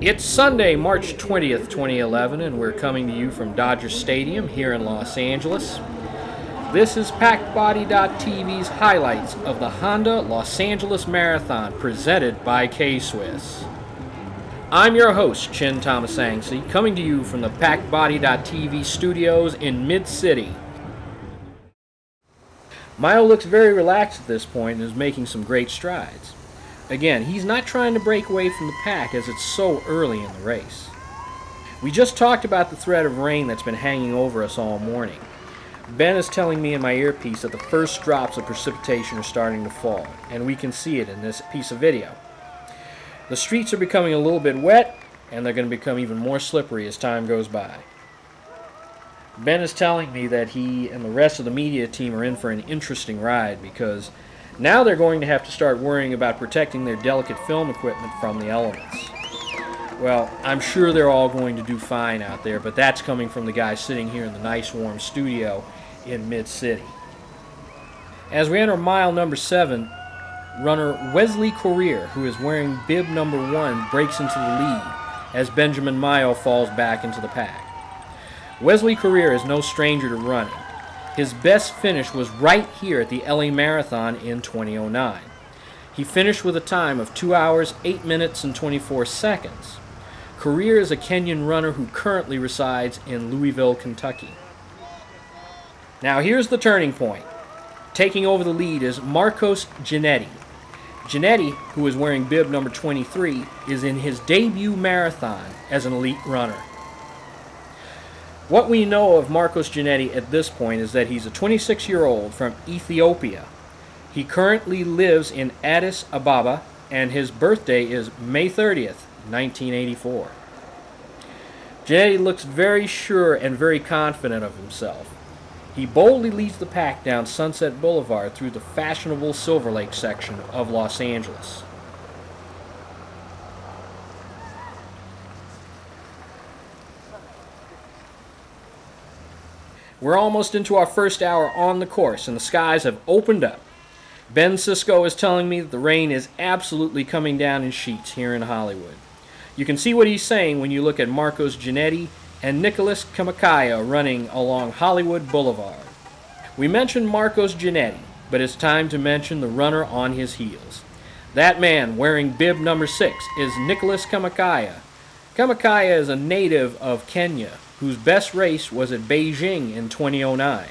It's Sunday, March 20th, 2011, and we're coming to you from Dodger Stadium here in Los Angeles. This is PackedBody.tv's highlights of the Honda Los Angeles Marathon presented by K-Swiss. I'm your host, Chin Thammasaengsri, coming to you from the PackedBody.tv studios in Mid-City. Milo looks very relaxed at this point and is making some great strides. Again, he's not trying to break away from the pack as it's so early in the race. We just talked about the threat of rain that's been hanging over us all morning. Ben is telling me in my earpiece that the first drops of precipitation are starting to fall, and we can see it in this piece of video. The streets are becoming a little bit wet, and they're going to become even more slippery as time goes by. Ben is telling me that he and the rest of the media team are in for an interesting ride because now they're going to have to start worrying about protecting their delicate film equipment from the elements. Well, I'm sure they're all going to do fine out there, but that's coming from the guy sitting here in the nice warm studio in Mid-City. As we enter mile number 7, runner Wesley Courier, who is wearing bib number 1, breaks into the lead as Benjamin Mayo falls back into the pack. Wesley Courier is no stranger to running. His best finish was right here at the LA Marathon in 2009. He finished with a time of 2 hours, 8 minutes, and 24 seconds. Courier is a Kenyan runner who currently resides in Louisville, Kentucky. Now here's the turning point. Taking over the lead is Marcos Giannetti. Giannetti, who is wearing bib number 23, is in his debut marathon as an elite runner. What we know of Marcos Giannetti at this point is that he's a 26-year-old from Ethiopia. He currently lives in Addis Ababa, and his birthday is May 30th, 1984. Giannetti looks very sure and very confident of himself. He boldly leads the pack down Sunset Boulevard through the fashionable Silver Lake section of Los Angeles. We're almost into our first hour on the course, and the skies have opened up. Ben Sisko is telling me that the rain is absolutely coming down in sheets here in Hollywood. You can see what he's saying when you look at Marcos Giannetti and Nicholas Kamakaya running along Hollywood Boulevard. We mentioned Marcos Giannetti, but it's time to mention the runner on his heels. That man wearing bib number 6 is Nicholas Kamakaya. Kamakaya is a native of Kenya, whose best race was at Beijing in 2009.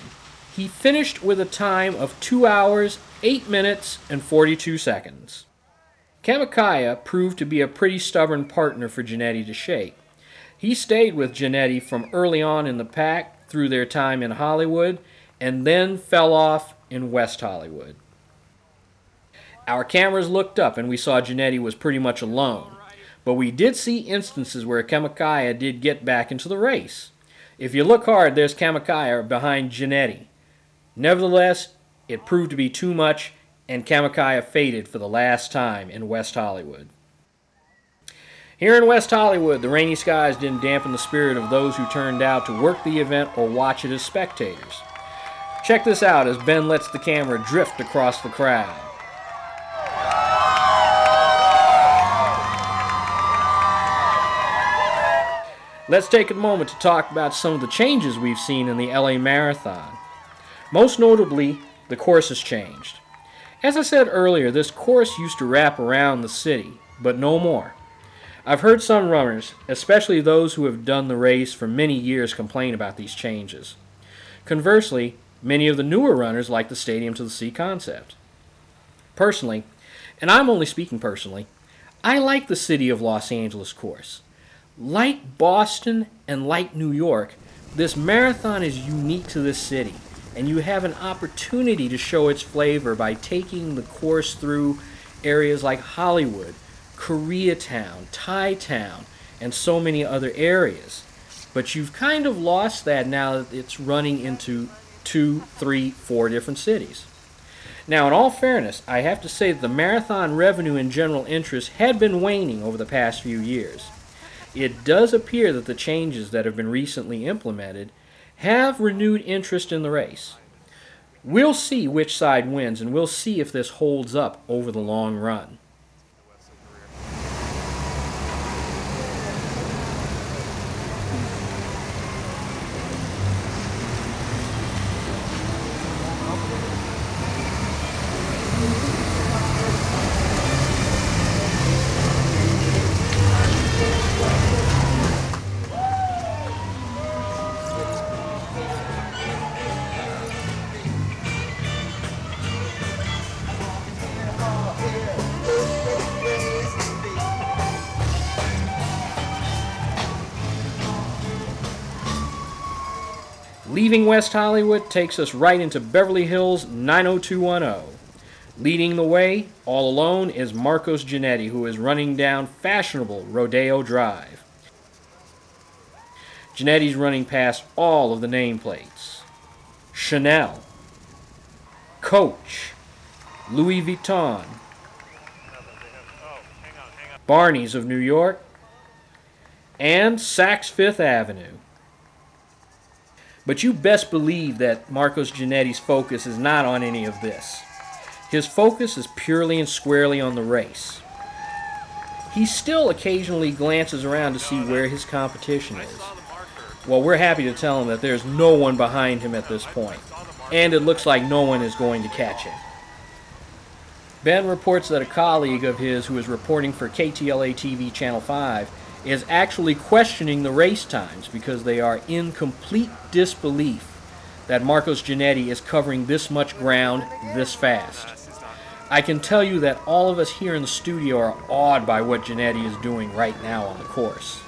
He finished with a time of 2 hours, 8 minutes, and 42 seconds. Kamakaya proved to be a pretty stubborn partner for Giannetti to shake. He stayed with Giannetti from early on in the pack through their time in Hollywood, and then fell off in West Hollywood. Our cameras looked up and we saw Giannetti was pretty much alone. But we did see instances where Kamakaya did get back into the race. If you look hard, there's Kamakaya behind Giannetti. Nevertheless, it proved to be too much, and Kamakaya faded for the last time in West Hollywood. Here in West Hollywood, the rainy skies didn't dampen the spirit of those who turned out to work the event or watch it as spectators. Check this out as Ben lets the camera drift across the crowd. Let's take a moment to talk about some of the changes we've seen in the LA Marathon. Most notably, the course has changed. As I said earlier, this course used to wrap around the city, but no more. I've heard some runners, especially those who have done the race for many years, complain about these changes. Conversely, many of the newer runners like the stadium to the sea concept. Personally, and I'm only speaking personally, I like the City of Los Angeles course. Like Boston and like New York, this marathon is unique to this city, and you have an opportunity to show its flavor by taking the course through areas like Hollywood, Koreatown, Thai Town, and so many other areas. But you've kind of lost that now that it's running into 2, 3, 4 different cities. Now, in all fairness, I have to say that the marathon revenue and general interest had been waning over the past few years. It does appear that the changes that have been recently implemented have renewed interest in the race. We'll see which side wins, and we'll see if this holds up over the long run. Leaving West Hollywood takes us right into Beverly Hills 90210. Leading the way, all alone, is Marcos Giannetti, who is running down fashionable Rodeo Drive. Giannetti's running past all of the nameplates. Chanel, Coach, Louis Vuitton, Barney's of New York, and Saks Fifth Avenue. But you best believe that Marcos Giannetti's focus is not on any of this. His focus is purely and squarely on the race. He still occasionally glances around to see where his competition is. Well, we're happy to tell him that there's no one behind him at this point, and it looks like no one is going to catch him. Ben reports that a colleague of his who is reporting for KTLA TV Channel 5 is actually questioning the race times because they are in complete disbelief that Marcos Giannetti is covering this much ground this fast. I can tell you that all of us here in the studio are awed by what Giannetti is doing right now on the course.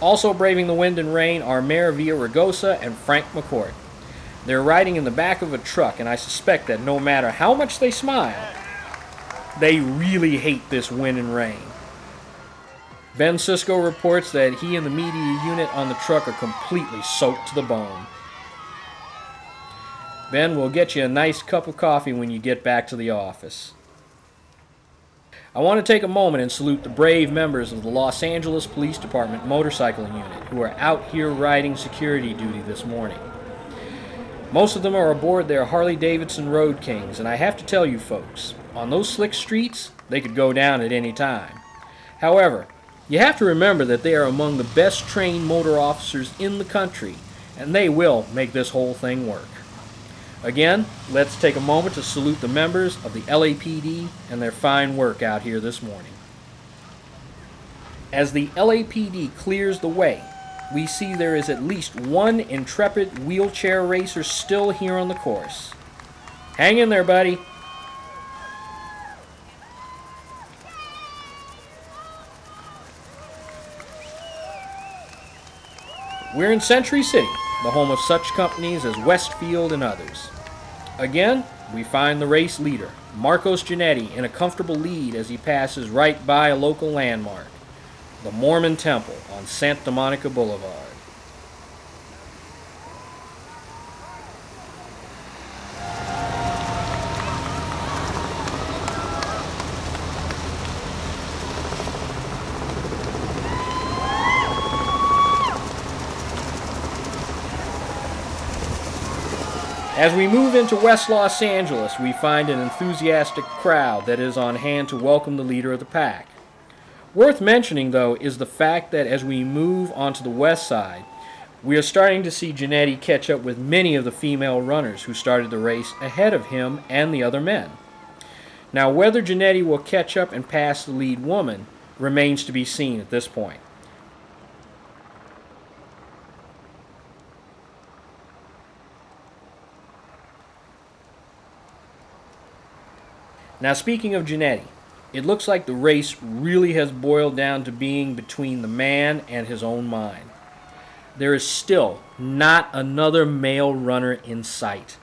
Also braving the wind and rain are Mayor Villaraigosa and Frank McCourt. They're riding in the back of a truck, and I suspect that no matter how much they smile, they really hate this wind and rain. Ben Sisko reports that he and the media unit on the truck are completely soaked to the bone. Ben will get you a nice cup of coffee when you get back to the office. I want to take a moment and salute the brave members of the Los Angeles Police Department motorcycling unit who are out here riding security duty this morning. Most of them are aboard their Harley-Davidson Road Kings, and I have to tell you folks, on those slick streets, they could go down at any time. However, you have to remember that they are among the best trained motor officers in the country, and they will make this whole thing work. Again, let's take a moment to salute the members of the LAPD and their fine work out here this morning. As the LAPD clears the way, we see there is at least one intrepid wheelchair racer still here on the course. Hang in there, buddy. We're in Century City, the home of such companies as Westfield and others. Again, we find the race leader, Marcos Giannetti, in a comfortable lead as he passes right by a local landmark, the Mormon Temple on Santa Monica Boulevard. As we move into West Los Angeles, we find an enthusiastic crowd that is on hand to welcome the leader of the pack. Worth mentioning, though, is the fact that as we move onto the west side, we are starting to see Giannetti catch up with many of the female runners who started the race ahead of him and the other men. Now, whether Giannetti will catch up and pass the lead woman remains to be seen at this point. Now, speaking of Giannetti, it looks like the race really has boiled down to being between the man and his own mind. There is still not another male runner in sight.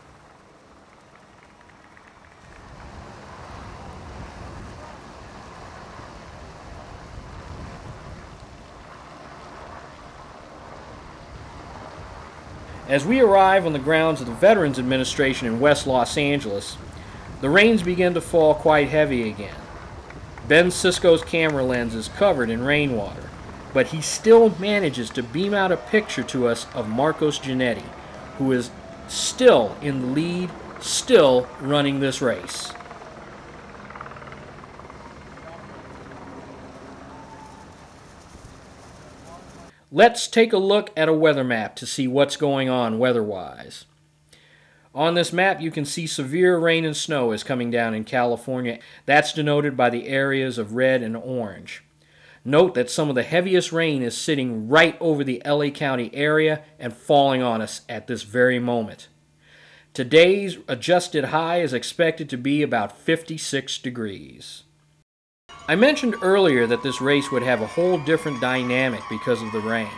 As we arrive on the grounds of the Veterans Administration in West Los Angeles, the rains begin to fall quite heavy again. Ben Sisko's camera lens is covered in rainwater, but he still manages to beam out a picture to us of Marcos Giannetti, who is still in the lead, still running this race. Let's take a look at a weather map to see what's going on weather-wise. On this map you can see severe rain and snow is coming down in California. That's denoted by the areas of red and orange. Note that some of the heaviest rain is sitting right over the LA County area and falling on us at this very moment. Today's adjusted high is expected to be about 56 degrees. I mentioned earlier that this race would have a whole different dynamic because of the rain.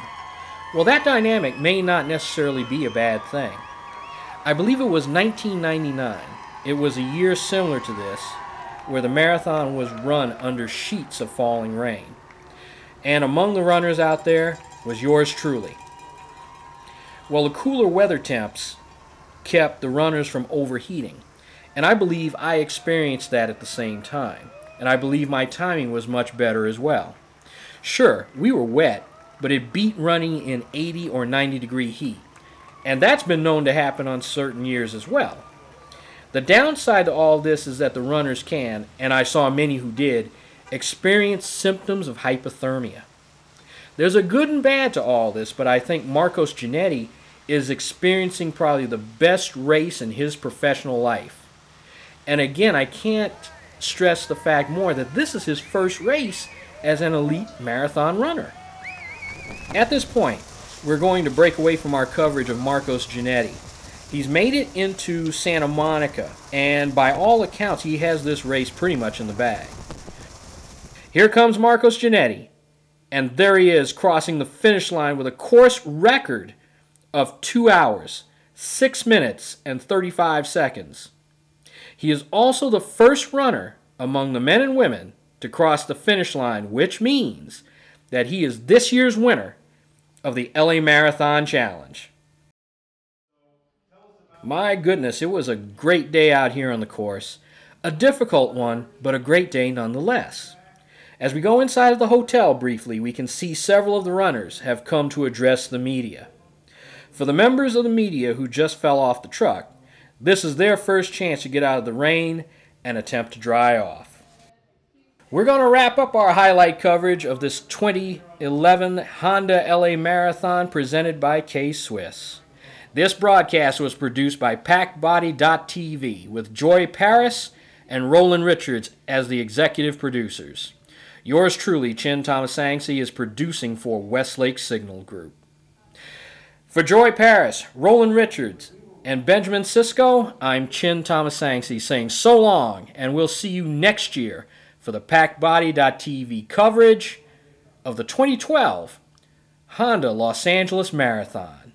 Well, that dynamic may not necessarily be a bad thing. I believe it was 1999. It was a year similar to this, where the marathon was run under sheets of falling rain. And among the runners out there was yours truly. Well, the cooler weather temps kept the runners from overheating, and I believe I experienced that at the same time. And I believe my timing was much better as well. Sure, we were wet, but it beat running in 80 or 90 degree heat. And that's been known to happen on certain years as well. The downside to all this is that the runners can, and I saw many who did, experience symptoms of hypothermia. There's a good and bad to all this, but I think Marcos Giannetti is experiencing probably the best race in his professional life. And again, I can't stress the fact more that this is his first race as an elite marathon runner. At this point, we're going to break away from our coverage of Marcos Giannetti. He's made it into Santa Monica, and by all accounts, he has this race pretty much in the bag. Here comes Marcos Giannetti, and there he is crossing the finish line with a course record of 2 hours, 6 minutes, and 35 seconds. He is also the first runner among the men and women to cross the finish line, which means that he is this year's winner of the LA Marathon Challenge. My goodness, it was a great day out here on the course. A difficult one, but a great day nonetheless. As we go inside of the hotel briefly, we can see several of the runners have come to address the media. For the members of the media who just fell off the truck, this is their first chance to get out of the rain and attempt to dry off. We're going to wrap up our highlight coverage of this 2011 Honda LA Marathon presented by K-Swiss. This broadcast was produced by PackBody.tv with Joy Paris and Roland Richards as the executive producers. Yours truly, Chin Thammasaengsri, is producing for Westlake Signal Group. For Joy Paris, Roland Richards, and Benjamin Sisko, I'm Chin Thammasaengsri saying so long, and we'll see you next year for the PackBody.tv coverage of the 2012 Honda Los Angeles Marathon.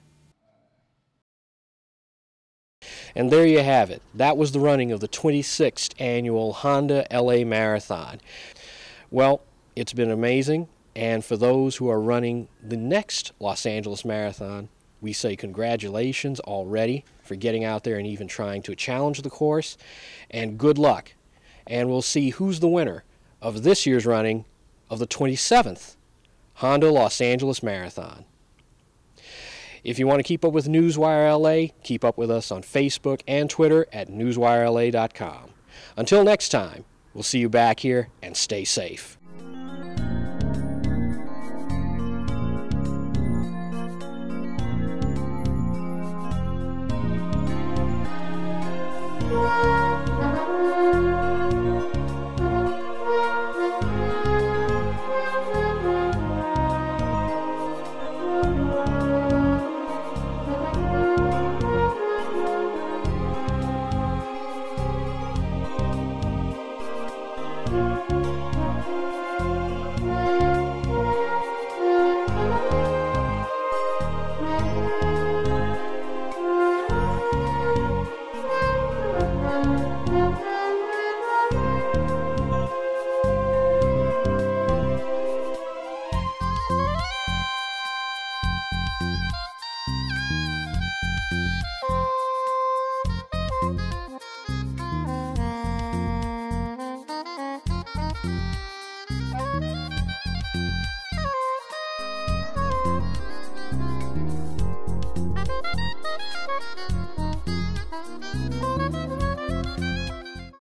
And there you have it. That was the running of the 26th annual Honda LA Marathon. Well, it's been amazing, and for those who are running the next Los Angeles Marathon, we say congratulations already for getting out there and even trying to challenge the course, and good luck. And we'll see who's the winner of this year's running of the 27th Honda Los Angeles Marathon. If you want to keep up with Newswire LA, keep up with us on Facebook and Twitter at newswirela.com. Until next time, we'll see you back here, and stay safe.